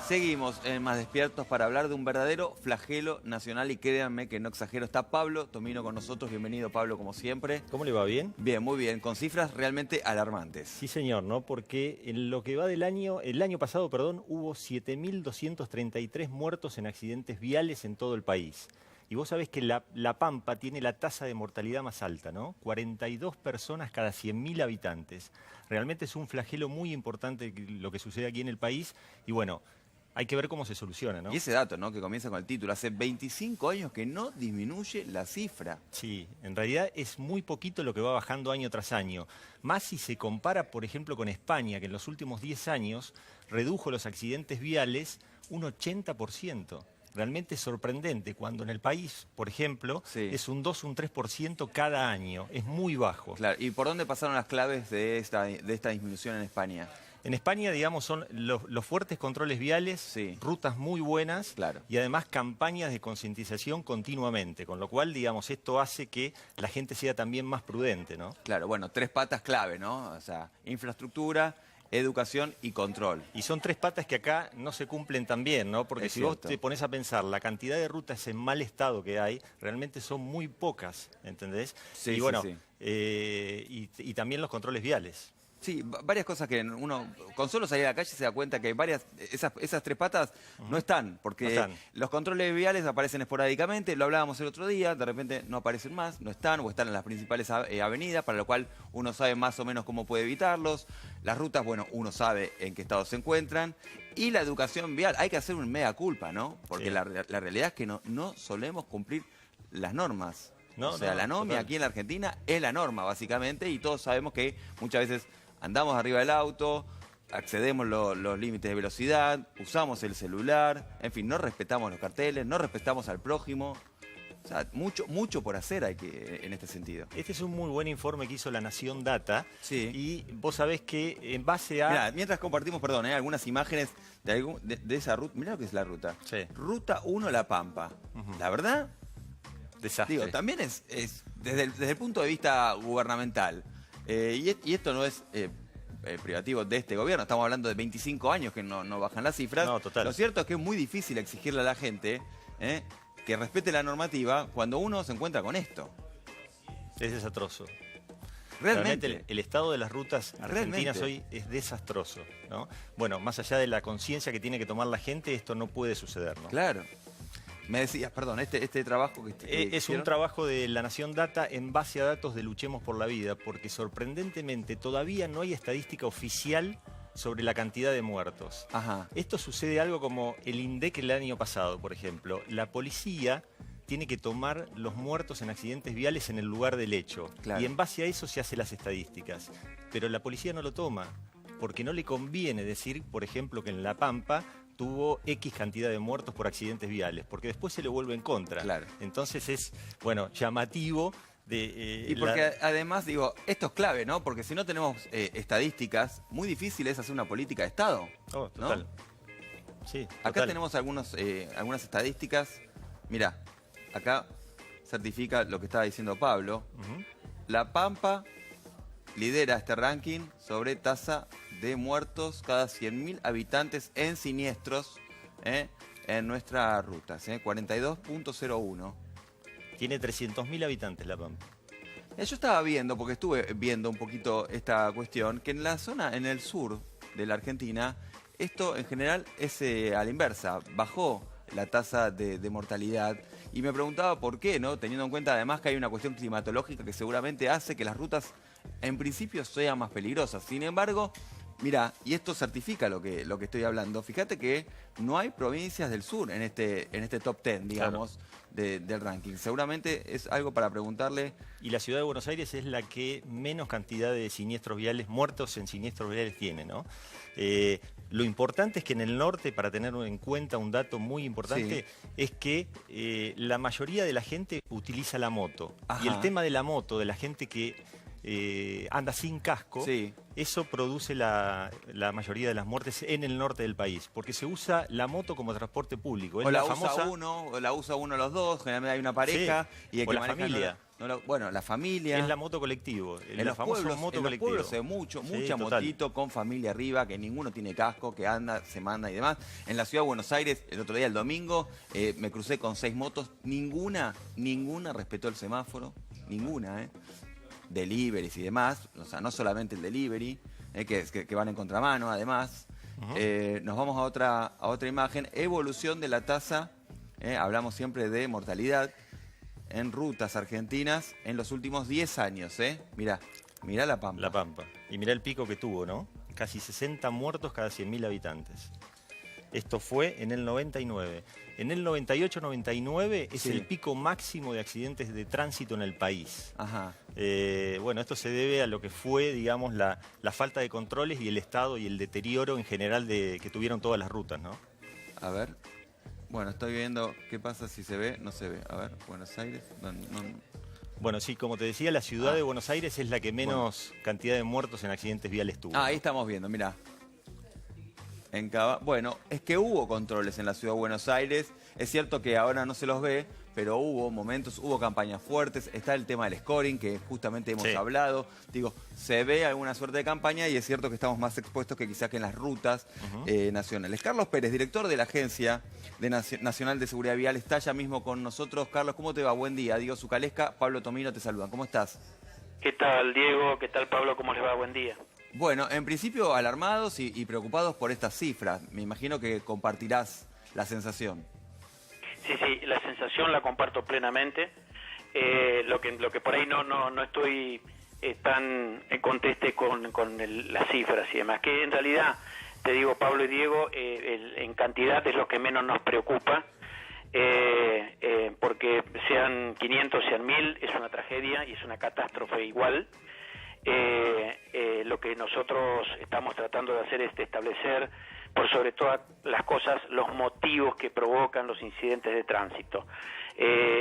Seguimos más despiertos para hablar de un verdadero flagelo nacional y créanme que no exagero. Está Pablo Tomino con nosotros. Bienvenido, Pablo, como siempre. ¿Cómo le va? ¿Bien? Bien, muy bien, con cifras realmente alarmantes. Sí, señor, ¿no? Porque en lo que va del año, el año pasado, perdón, hubo 7.233 muertos en accidentes viales en todo el país. Y vos sabés que La Pampa tiene la tasa de mortalidad más alta, ¿no? 42 personas cada 100.000 habitantes. Realmente es un flagelo muy importante lo que sucede aquí en el país. Y bueno, hay que ver cómo se soluciona, ¿no? Y ese dato, ¿no?, que comienza con el título, hace 25 años que no disminuye la cifra. Sí, en realidad es muy poquito lo que va bajando año tras año. Más si se compara, por ejemplo, con España, que en los últimos 10 años redujo los accidentes viales un 80%. Realmente es sorprendente cuando en el país, por ejemplo, Sí. es un 2, un 3% cada año. Es muy bajo. Claro, ¿y por dónde pasaron las claves de esta disminución en España? En España, digamos, son los fuertes controles viales, Sí. rutas muy buenas, Claro. y además campañas de concientización continuamente, con lo cual, digamos, esto hace que la gente sea también más prudente, ¿no? Claro, bueno, tres patas clave, ¿no? O sea, infraestructura, educación y control. Y son tres patas que acá no se cumplen tan bien, ¿no? Porque Es si vos cierto. te pones a pensar la cantidad de rutas en mal estado que hay, realmente son muy pocas, ¿entendés? Sí, y sí, bueno, sí. y también los controles viales. Sí, varias cosas que uno con solo salir a la calle se da cuenta que esas tres patas no están, porque No están. los controles viales aparecen esporádicamente, lo hablábamos el otro día, de repente no aparecen más, no están o están en las principales avenidas, para lo cual uno sabe más o menos cómo puede evitarlos. Las rutas, bueno, uno sabe en qué estado se encuentran. Y la educación vial, hay que hacer un mea culpa, ¿no? Porque Sí. la realidad es que no solemos cumplir las normas. No, O sea, no, la norma total. aquí en la Argentina es la norma, básicamente, y todos sabemos que muchas veces andamos arriba del auto, accedemos los límites de velocidad, usamos el celular, en fin, no respetamos los carteles, no respetamos al prójimo. O sea, mucho por hacer hay que en este sentido. Este es un muy buen informe que hizo la Nación Data. Sí. Y vos sabés que en base a... Mirá, mientras compartimos, perdón, algunas imágenes de esa ruta, mirá lo que es la ruta. Sí. Ruta 1 La Pampa. La verdad, Desastre. digo, también es desde el punto de vista gubernamental, y esto no es privativo de este gobierno, estamos hablando de 25 años que no bajan las cifras. No, total. Lo cierto es que es muy difícil exigirle a la gente que respete la normativa cuando uno se encuentra con esto. Es desastroso. Realmente. El estado de las rutas argentinas Realmente. hoy es desastroso, ¿no? Bueno, más allá de la conciencia que tiene que tomar la gente, esto no puede suceder, ¿no? Claro. Me decías, perdón, este trabajo que Es un hicieron. trabajo de la Nación Data en base a datos de Luchemos por la Vida, porque sorprendentemente todavía no hay estadística oficial sobre la cantidad de muertos. Ajá. Esto sucede algo como el INDEC el año pasado, por ejemplo. La policía tiene que tomar los muertos en accidentes viales en el lugar del hecho. Claro. Y en base a eso se hacen las estadísticas. Pero la policía no lo toma, porque no le conviene decir, por ejemplo, que en La Pampa tuvo X cantidad de muertos por accidentes viales, porque después se le vuelve en contra. Claro. Entonces es, bueno, llamativo de... Y porque además, digo, esto es clave, ¿no? Porque si no tenemos estadísticas, muy difícil es hacer una política de Estado. Oh, ¿no? total. Sí, Acá total. tenemos algunas estadísticas. Mirá, acá certifica lo que estaba diciendo Pablo. Ujú. La Pampa lidera este ranking sobre tasa de muertos cada 100.000 habitantes en siniestros en nuestras rutas, 42.01. Tiene 300.000 habitantes La Pampa. Yo estaba viendo, porque estuve viendo un poquito esta cuestión, que en la zona, en el sur de la Argentina, esto en general es a la inversa, bajó la tasa de mortalidad. Y me preguntaba por qué, ¿no? Teniendo en cuenta además que hay una cuestión climatológica que seguramente hace que las rutas en principio sean más peligrosas. Sin embargo, mira, y esto certifica lo que estoy hablando, fíjate que no hay provincias del sur en este top 10, digamos, del ranking. Seguramente es algo para preguntarle. Y la ciudad de Buenos Aires es la que menos cantidad de siniestros viales, muertos en siniestros viales tiene, ¿no? Lo importante es que en el norte, para tener en cuenta un dato muy importante, es que la mayoría de la gente utiliza la moto. Ajá. Y el tema de la moto, de la gente que anda sin casco, Sí. eso produce la mayoría de las muertes en el norte del país, porque se usa la moto como transporte público. Es O la famosa... usa uno, o la usa uno los dos, generalmente hay una pareja y el o que la maneja familia. bueno, la familia. Es la moto colectivo, En la los famosa pueblos, moto en los colectivo. pueblos se ve mucha total. motito con familia arriba, que ninguno tiene casco, que anda, se manda y demás. En la ciudad de Buenos Aires, el otro día, el domingo, me crucé con 6 motos, ninguna respetó el semáforo, ninguna, deliveries y demás, o sea, no solamente el delivery, que van en contramano, además. Nos vamos a otra imagen, evolución de la tasa, hablamos siempre de mortalidad en rutas argentinas en los últimos 10 años, Mirá La Pampa. La Pampa. Y mirá el pico que tuvo, ¿no? Casi 60 muertos cada 100.000 habitantes. Esto fue en el 99. En el 98-99 es Sí. el pico máximo de accidentes de tránsito en el país. Ajá. Bueno, esto se debe a lo que fue, digamos, la falta de controles y el estado y el deterioro en general que tuvieron todas las rutas, ¿no? A ver. Bueno, estoy viendo qué pasa si se ve, no se ve. A ver, Buenos Aires. Bueno, sí, como te decía, la ciudad de Buenos Aires es la que menos cantidad de muertos en accidentes viales tuvo. Ahí estamos viendo, mirá. Bueno, es que hubo controles en la ciudad de Buenos Aires. Es cierto que ahora no se los ve, pero hubo momentos, hubo campañas fuertes. Está el tema del scoring, que justamente hemos hablado. Digo, se ve alguna suerte de campaña y es cierto que estamos más expuestos que quizás que en las rutas nacionales. Carlos Pérez, director de la Agencia Nacional de Seguridad Vial, está ya mismo con nosotros. Carlos, ¿cómo te va? Buen día. Diego Zucalesca, Pablo Tomino te saludan. ¿Cómo estás? ¿Qué tal, Diego? ¿Qué tal, Pablo? ¿Cómo les va? Buen día. Bueno, en principio alarmados y preocupados por estas cifras. Me imagino que compartirás la sensación. Sí, la sensación la comparto plenamente. Lo que por ahí no estoy tan conteste con las cifras y demás. Que en realidad, te digo, Pablo y Diego, en cantidad es lo que menos nos preocupa. Porque sean 500, sean 1000, es una tragedia y es una catástrofe igual. Lo que nosotros estamos tratando de hacer es establecer, por sobre todas las cosas, los motivos que provocan los incidentes de tránsito.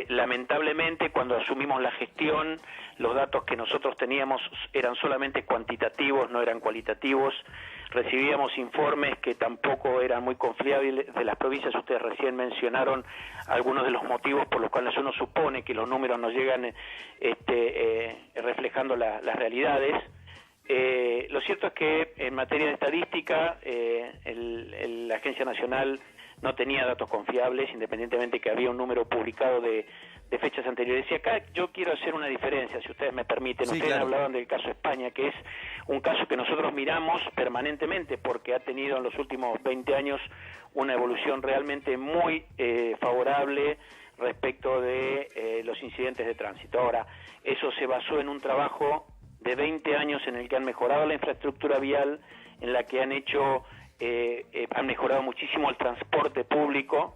Lamentablemente, cuando asumimos la gestión, los datos que nosotros teníamos eran solamente cuantitativos, no eran cualitativos. Recibíamos informes que tampoco eran muy confiables de las provincias. Ustedes recién mencionaron algunos de los motivos por los cuales uno supone que los números no llegan reflejando las realidades. Lo cierto es que en materia de estadística, la Agencia Nacional no tenía datos confiables, independientemente que había un número publicado de fechas anteriores. Y acá yo quiero hacer una diferencia, si ustedes me permiten. Sí, ustedes claro. hablaban del caso España, que es un caso que nosotros miramos permanentemente porque ha tenido en los últimos 20 años una evolución realmente muy favorable respecto de los incidentes de tránsito. Ahora, eso se basó en un trabajo de 20 años en el que han mejorado la infraestructura vial, en la que han mejorado muchísimo el transporte público,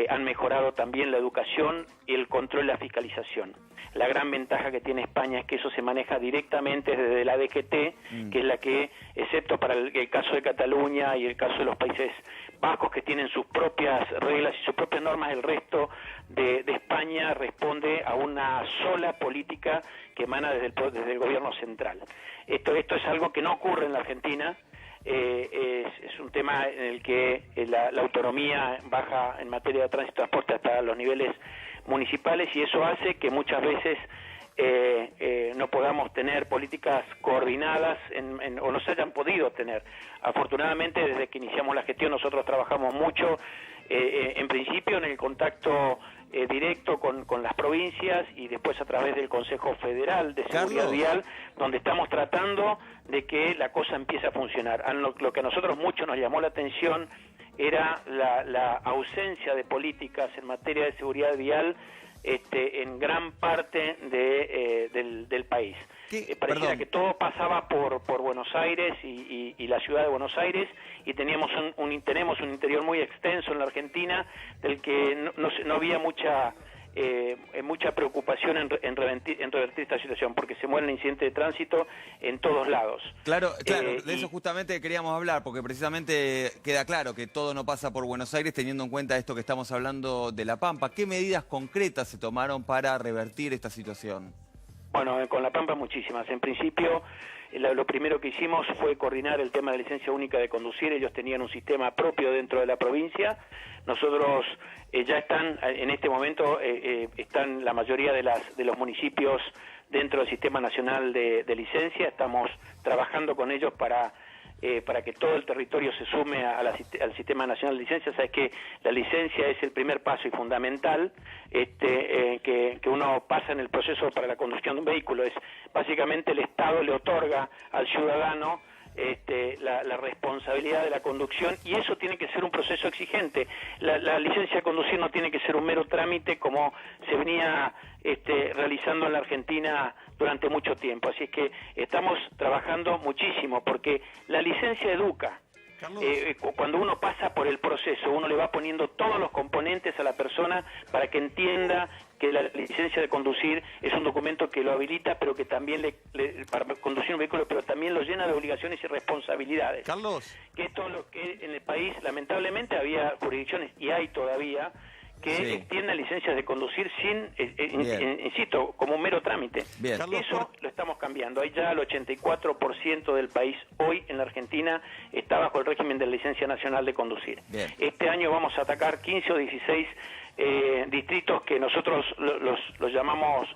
han mejorado también la educación y el control y la fiscalización. La gran ventaja que tiene España es que eso se maneja directamente desde la DGT, que es la que, excepto para el caso de Cataluña y el caso de los Países Bajos, que tienen sus propias reglas y sus propias normas, el resto de España responde a una sola política que emana desde el gobierno central. Esto es algo que no ocurre en la Argentina. Es un tema en el que la autonomía baja en materia de tránsito y transporte hasta los niveles municipales, y eso hace que muchas veces no podamos tener políticas coordinadas o no se hayan podido tener. Afortunadamente, desde que iniciamos la gestión, nosotros trabajamos mucho, en principio en el contacto directo con las provincias y después a través del Consejo Federal de Seguridad Vial, donde estamos tratando de que la cosa empiece a funcionar. Lo que a nosotros mucho nos llamó la atención era la ausencia de políticas en materia de seguridad vial en gran parte del país. Pareciera que todo pasaba por Buenos Aires y la ciudad de Buenos Aires, y tenemos un interior muy extenso en la Argentina del que no había mucha preocupación en revertir esta situación, porque se mueren incidentes de tránsito en todos lados. Claro, de eso justamente queríamos hablar, porque precisamente queda claro que todo no pasa por Buenos Aires, teniendo en cuenta esto que estamos hablando de La Pampa. ¿Qué medidas concretas se tomaron para revertir esta situación? Bueno, con La Pampa muchísimas. En principio, lo primero que hicimos fue coordinar el tema de la licencia única de conducir. Ellos tenían un sistema propio dentro de la provincia. Nosotros ya están, en este momento, están la mayoría de los municipios dentro del Sistema Nacional de Licencia. Estamos trabajando con ellos para que todo el territorio se sume al Sistema Nacional de Licencia. Sabes que la licencia es el primer paso y fundamental que uno pasa en el proceso para la conducción de un vehículo. Es básicamente el Estado le otorga al ciudadano la responsabilidad de la conducción, y eso tiene que ser un proceso exigente. La licencia de conducir no tiene que ser un mero trámite como se venía realizando en la Argentina durante mucho tiempo. Así es que estamos trabajando muchísimo porque la licencia educa. Cuando uno pasa por el proceso, uno le va poniendo todos los componentes a la persona para que entienda que la licencia de conducir es un documento que lo habilita, pero que también para conducir un vehículo, pero también lo llena de obligaciones y responsabilidades. Carlos. Que esto es lo que en el país, lamentablemente, había jurisdicciones, y hay todavía, que extienden licencias de conducir sin, insisto, como un mero trámite. Bien. Eso lo estamos cambiando. Hay ya el 84% del país hoy en la Argentina está bajo el régimen de la licencia nacional de conducir. Bien. Este año vamos a atacar 15 o 16 distritos que nosotros los llamamos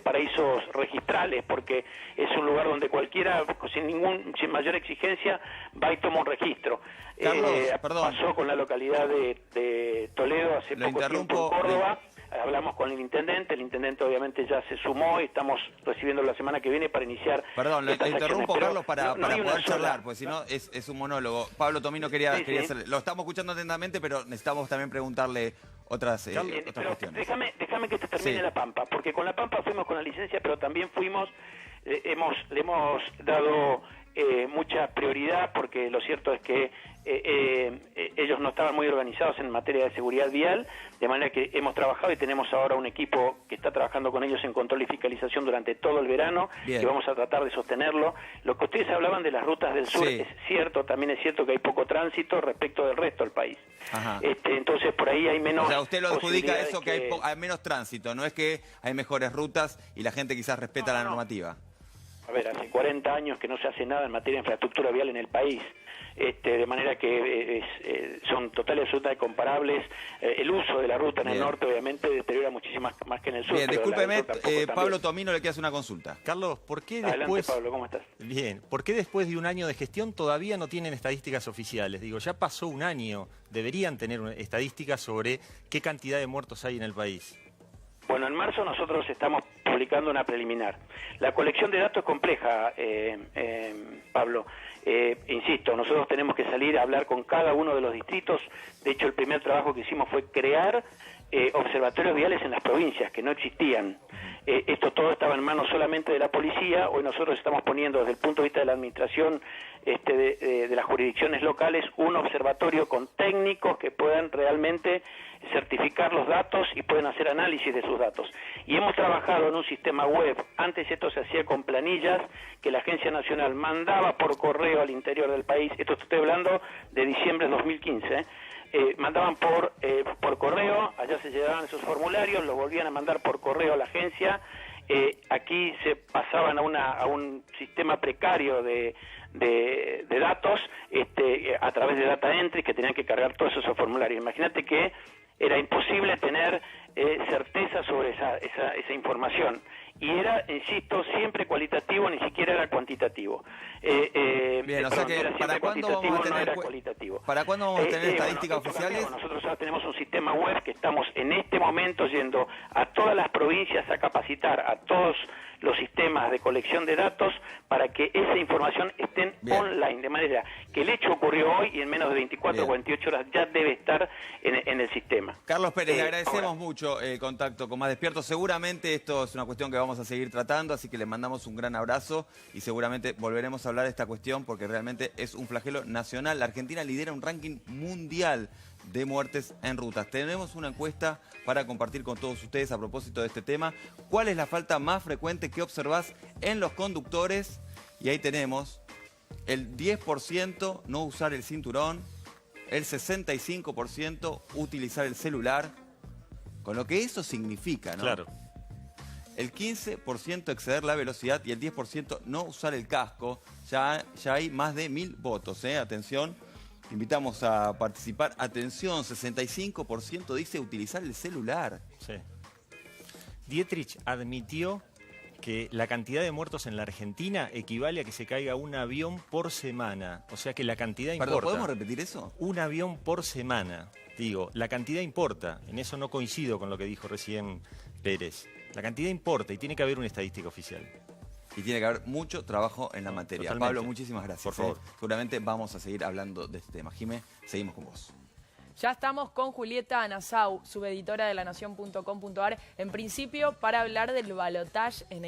paraísos registrales, porque es un lugar donde cualquiera sin mayor exigencia va y toma un registro. Carlos, perdón. Pasó con la localidad de Toledo hace Lo poco tiempo en Córdoba. Hablamos con el intendente obviamente ya se sumó y estamos recibiendo la semana que viene para iniciar. Perdón, lo interrumpo, acciones, Carlos, para poder charlar, sola. porque si no es un monólogo. Pablo Tomino quería hacer, lo estamos escuchando atentamente, pero necesitamos también preguntarle otras cuestiones. Déjame que te termine La Pampa, porque con La Pampa fuimos con la licencia, pero también fuimos, le hemos dado mucha prioridad, porque lo cierto es que ellos no estaban muy organizados en materia de seguridad vial, de manera que hemos trabajado y tenemos ahora un equipo que está trabajando con ellos en control y fiscalización durante todo el verano. Bien. Y vamos a tratar de sostenerlo. Lo que ustedes hablaban de las rutas del sur es cierto, también es cierto que hay poco tránsito respecto del resto del país. Ajá. Entonces por ahí hay menos. O sea, usted lo adjudica a posibilidades eso, que hay menos tránsito, no es que hay mejores rutas y la gente quizás respeta la normativa. A ver, hace 40 años que no se hace nada en materia de infraestructura vial en el país, de manera que son total y absolutamente comparables. El uso de la ruta en el norte obviamente deteriora muchísimo más que en el sur. Bien, discúlpeme, Pablo Pablo Tomino le quiere hacer una consulta. Carlos, ¿por qué Adelante, después... Pablo, ¿cómo estás? Bien, ¿por qué después de un año de gestión todavía no tienen estadísticas oficiales? Digo, ya pasó un año, deberían tener estadísticas sobre qué cantidad de muertos hay en el país. Bueno, en marzo nosotros estamos publicando una preliminar. La colección de datos es compleja, Pablo. Insisto, nosotros tenemos que salir a hablar con cada uno de los distritos. De hecho, el primer trabajo que hicimos fue crear observatorios viales en las provincias, que no existían. Esto todo estaba en manos solamente de la policía. Hoy nosotros estamos poniendo, desde el punto de vista de la administración de las jurisdicciones locales, un observatorio con técnicos que puedan realmente certificar los datos y pueden hacer análisis de sus datos. Y hemos trabajado en un sistema web. Antes esto se hacía con planillas que la Agencia Nacional mandaba por correo al interior del país. Esto estoy hablando de diciembre de 2015, mandaban por correo, allá se llevaban esos formularios, los volvían a mandar por correo a la agencia. Aquí se pasaban a un sistema precario de datos a través de data entry, que tenían que cargar todos esos formularios. Imagínate que era imposible tener certeza sobre esa información. Y era, insisto, siempre cualitativo, ni siquiera era cuantitativo. Bien, o sea que ¿para cuándo vamos a tener estadísticas oficiales? Nosotros ahora tenemos un sistema web que estamos en este momento yendo a todas las provincias a capacitar a todos los sistemas de colección de datos para que esa información estén online, de manera que el hecho ocurrió hoy y en menos de 24 o 48 horas ya debe estar en el sistema. Carlos Pérez, le agradecemos mucho el contacto con Más Despierto. Seguramente esto es una cuestión que vamos a seguir tratando, así que le mandamos un gran abrazo y seguramente volveremos a hablar de esta cuestión porque realmente es un flagelo nacional. La Argentina lidera un ranking mundial de muertes en rutas. Tenemos una encuesta para compartir con todos ustedes a propósito de este tema. ¿Cuál es la falta más frecuente que observás en los conductores? Y ahí tenemos el 10% no usar el cinturón, el 65% utilizar el celular, con lo que eso significa, ¿no? Claro. el 15% exceder la velocidad y el 10% no usar el casco. Ya hay más de 1000 votos, ¿eh? Atención, invitamos a participar. Atención, 65% dice utilizar el celular. Sí. Dietrich admitió que la cantidad de muertos en la Argentina equivale a que se caiga un avión por semana. O sea que la cantidad importa. Perdón, ¿podemos repetir eso? Un avión por semana. Digo, la cantidad importa. En eso no coincido con lo que dijo recién Pérez. La cantidad importa y tiene que haber una estadística oficial. Y tiene que haber mucho trabajo en la materia. Totalmente. Pablo, muchísimas gracias. Por favor. Seguramente vamos a seguir hablando de este tema. Jimé, seguimos con vos. Ya estamos con Julieta Nassau, subeditora de lanación.com.ar, en principio para hablar del balotaje en